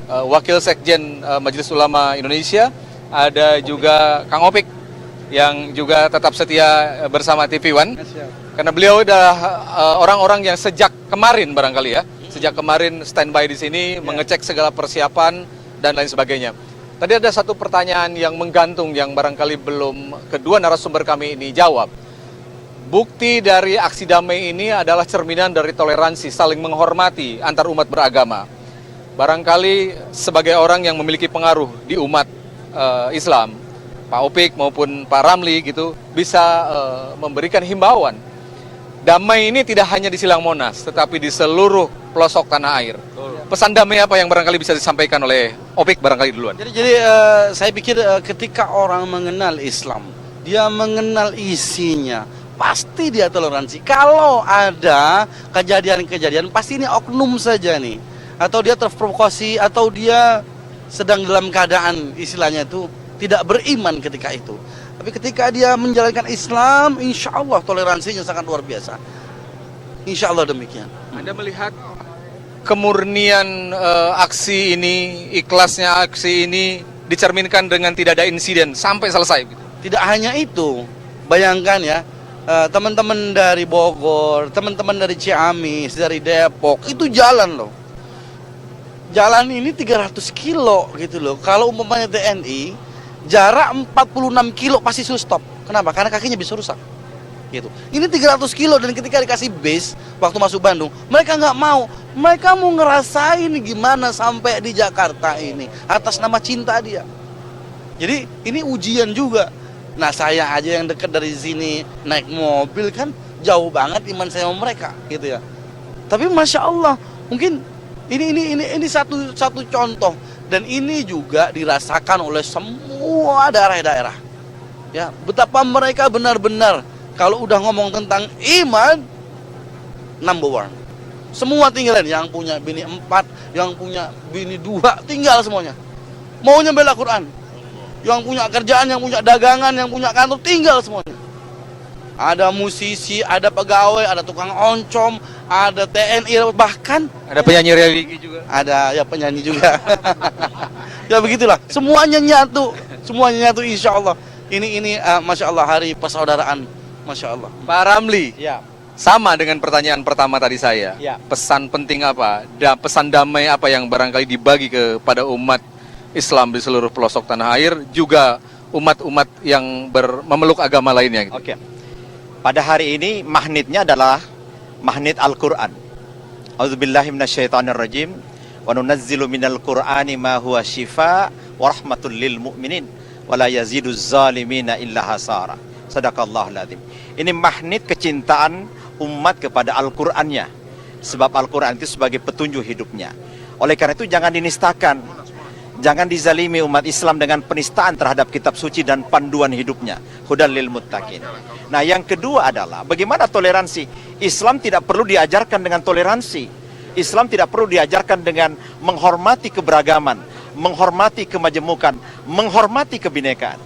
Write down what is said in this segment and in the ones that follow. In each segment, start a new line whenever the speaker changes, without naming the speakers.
Wakil Sekjen Majelis Ulama Indonesia, ada juga Kang Opik yang juga tetap setia bersama TV One. Karena beliau adalah orang-orang yang sejak kemarin barangkali ya, sejak kemarin standby di sini mengecek segala persiapan dan lain sebagainya. Tadi ada satu pertanyaan yang menggantung yang barangkali belum kedua narasumber kami ini jawab. Bukti dari aksi damai ini adalah cerminan dari toleransi, saling menghormati antar umat beragama. Barangkali sebagai orang yang memiliki pengaruh di umat Islam, Pak Opik maupun Pak Ramli gitu bisa memberikan himbauan. Damai ini tidak hanya di Silang Monas, tetapi di seluruh pelosok tanah air. Pesan damai apa yang barangkali bisa disampaikan oleh Opik barangkali duluan?
Jadi saya pikir ketika orang mengenal Islam, dia mengenal isinya, pasti dia toleransi. Kalau ada kejadian-kejadian, pasti ini oknum saja nih. Atau dia terprovokasi, atau dia sedang dalam keadaan istilahnya itu tidak beriman ketika itu. Tapi ketika dia menjalankan Islam, insya Allah toleransinya sangat luar biasa. Insya Allah demikian.
Anda melihat kemurnian aksi ini, ikhlasnya aksi ini dicerminkan dengan tidak ada insiden sampai selesai.
Tidak hanya itu, bayangkan ya, teman-teman dari Bogor, teman-teman dari Ciamis, dari Depok, itu jalan loh. Jalan ini 300 kilo gitu loh. Kalau umpamanya TNI, jarak 46 kilo pasti suruh stop. Kenapa? Karena kakinya bisa rusak. Gitu. Ini 300 kilo dan ketika dikasih base waktu masuk Bandung, mereka nggak mau. Mereka mau ngerasain gimana sampai di Jakarta ini atas nama cinta dia. Jadi ini ujian juga. Nah saya aja yang dekat dari sini naik mobil kan jauh banget iman saya sama mereka gitu ya. Tapi masya Allah mungkin ini satu contoh dan ini juga dirasakan oleh semua daerah-daerah. Ya betapa mereka benar-benar kalau udah ngomong tentang iman number one. Semua tinggalan, yang punya bini 4, yang punya bini 2, tinggal semuanya. Maunya bela Quran. Yang punya kerjaan, yang punya dagangan, yang punya kantor, tinggal semuanya. Ada musisi, ada pegawai, ada tukang oncom, ada TNI, bahkan
ada penyanyi religi juga.
Ada ya penyanyi juga. Ya begitulah, semuanya nyatu insya Allah. Ini masya Allah hari persaudaraan, masya Allah.
Pak Ramli.
Ya.
Sama dengan pertanyaan pertama tadi saya.
Ya.
Pesan penting apa? Pesan damai apa yang barangkali dibagi kepada umat Islam di seluruh pelosok tanah air, juga umat-umat yang memeluk agama lainnya.
Oke. Pada hari ini magnetnya adalah magnet Al-Quran. A'udzubillahi minasyaitonirrajim. Wa nunazzilu minal Qur'ani ma huwa syifa wa rahmatul lil mu'minin wa la yaziduz zalimina illa hasara. Sadaqallahul azim. Ini magnet kecintaan umat kepada Al-Qur'annya. Sebab Al-Qur'an itu sebagai petunjuk hidupnya. Oleh karena itu jangan dinistakan. Jangan dizalimi umat Islam dengan penistaan terhadap kitab suci dan panduan hidupnya. Hudan lil muttaqin. Nah, yang kedua adalah bagaimana toleransi. Islam tidak perlu diajarkan dengan toleransi. Islam tidak perlu diajarkan dengan menghormati keberagaman, menghormati kemajemukan, menghormati kebinekaan.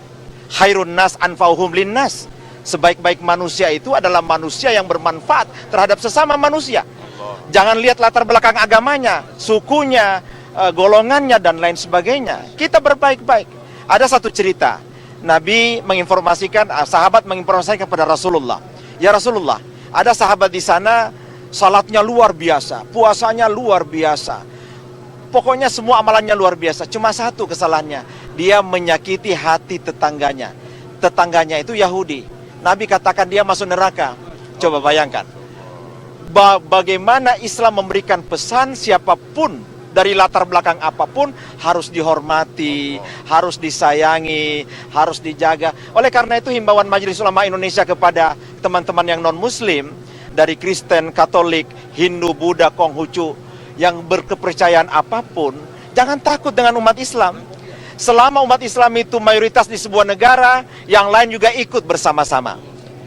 Khairun nas anfa'uhum linnas. Sebaik-baik manusia itu adalah manusia yang bermanfaat terhadap sesama manusia. Jangan lihat latar belakang agamanya, sukunya, golongannya dan lain sebagainya. Kita berbaik-baik. Ada satu cerita, Nabi menginformasikan, sahabat menginformasikan kepada Rasulullah. Ya Rasulullah, ada sahabat di sana salatnya luar biasa, puasanya luar biasa. Pokoknya semua amalannya luar biasa. Cuma satu kesalahannya, dia menyakiti hati tetangganya. Tetangganya itu Yahudi. Nabi katakan dia masuk neraka. Coba bayangkan. Bagaimana Islam memberikan pesan siapapun dari latar belakang apapun harus dihormati, harus disayangi, harus dijaga. Oleh karena itu himbauan Majelis Ulama Indonesia kepada teman-teman yang non-muslim dari Kristen, Katolik, Hindu, Buddha, Konghucu yang berkepercayaan apapun, jangan takut dengan umat Islam. Selama umat Islam itu mayoritas di sebuah negara, yang lain juga ikut bersama-sama.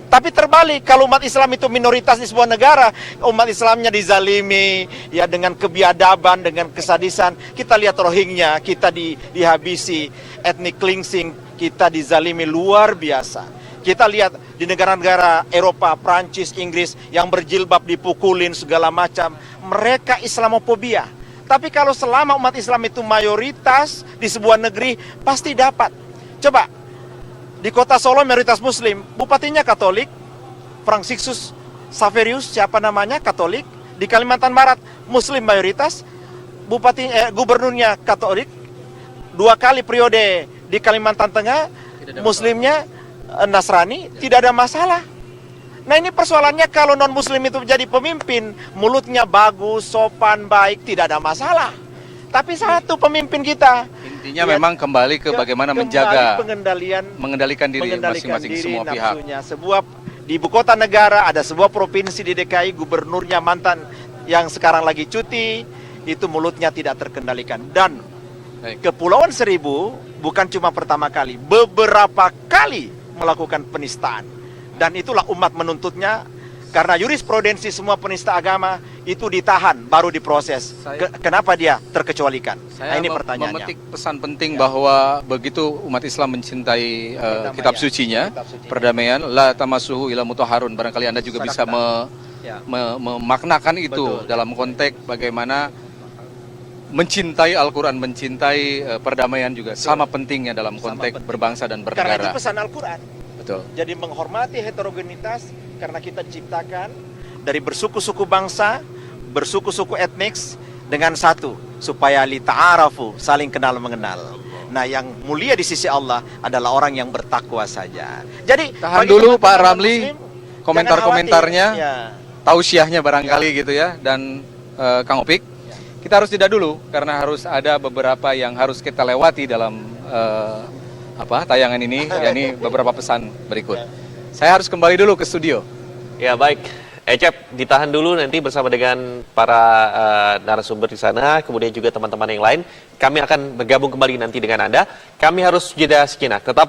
Tapi terbalik, kalau umat Islam itu minoritas di sebuah negara, umat Islamnya dizalimi, ya dengan kebiadaban, dengan kesadisan. Kita lihat Rohingya, kita dihabisi, etnik cleansing, kita dizalimi luar biasa. Kita lihat di negara-negara Eropa, Prancis, Inggris yang berjilbab dipukulin segala macam. Mereka Islamofobia. Tapi kalau selama umat Islam itu mayoritas di sebuah negeri, pasti dapat. Coba, di kota Solo mayoritas Muslim, bupatinya Katolik, Franciscus Saverius, siapa namanya, Katolik. Di Kalimantan Barat, Muslim mayoritas, gubernurnya Katolik. 2 kali periode di Kalimantan Tengah, Muslimnya Nasrani, tidak ada masalah. Nah ini persoalannya kalau non-muslim itu jadi pemimpin, mulutnya bagus, sopan, baik, tidak ada masalah. Tapi satu pemimpin kita.
Intinya memang kembali ke bagaimana menjaga, mengendalikan diri
mengendalikan
masing-masing
diri,
semua pihak.
nafsunya. Di ibu kota negara ada sebuah provinsi di DKI, gubernurnya mantan yang sekarang lagi cuti, itu mulutnya tidak terkendalikan. Dan Kepulauan Seribu bukan cuma pertama kali, beberapa kali melakukan penistaan. Dan itulah umat menuntutnya, karena jurisprudensi semua penista agama itu ditahan, baru diproses. Kenapa dia terkecualikan?
Saya
ini pertanyaannya.
memetik pesan penting bahwa begitu umat Islam mencintai kitab sucinya, perdamaian, la tamassuhu ila mutahharun. Barangkali Anda juga bisa memaknakan itu dalam konteks bagaimana mencintai Al-Quran, mencintai perdamaian juga sama pentingnya dalam konteks berbangsa dan bernegara.
Karena itu pesan Al-Quran.
Betul.
Jadi menghormati heterogenitas karena kita diciptakan dari bersuku-suku bangsa, bersuku-suku etnis dengan satu, supaya li ta'arafu, saling kenal mengenal. Nah, yang mulia di sisi Allah adalah orang yang bertakwa saja. Jadi
tahan dulu Pak Ramli komentar-komentarnya, tausiahnya barangkali gitu ya, dan Kang Opik. Kita harus jeda dulu karena harus ada beberapa yang harus kita lewati dalam tayangan ini, yakni beberapa pesan berikut. Saya harus kembali dulu ke studio.
Ya baik, Ecep ditahan dulu nanti bersama dengan para narasumber di sana, kemudian juga teman-teman yang lain. Kami akan bergabung kembali nanti dengan Anda. Kami harus jeda sejenak. Tetap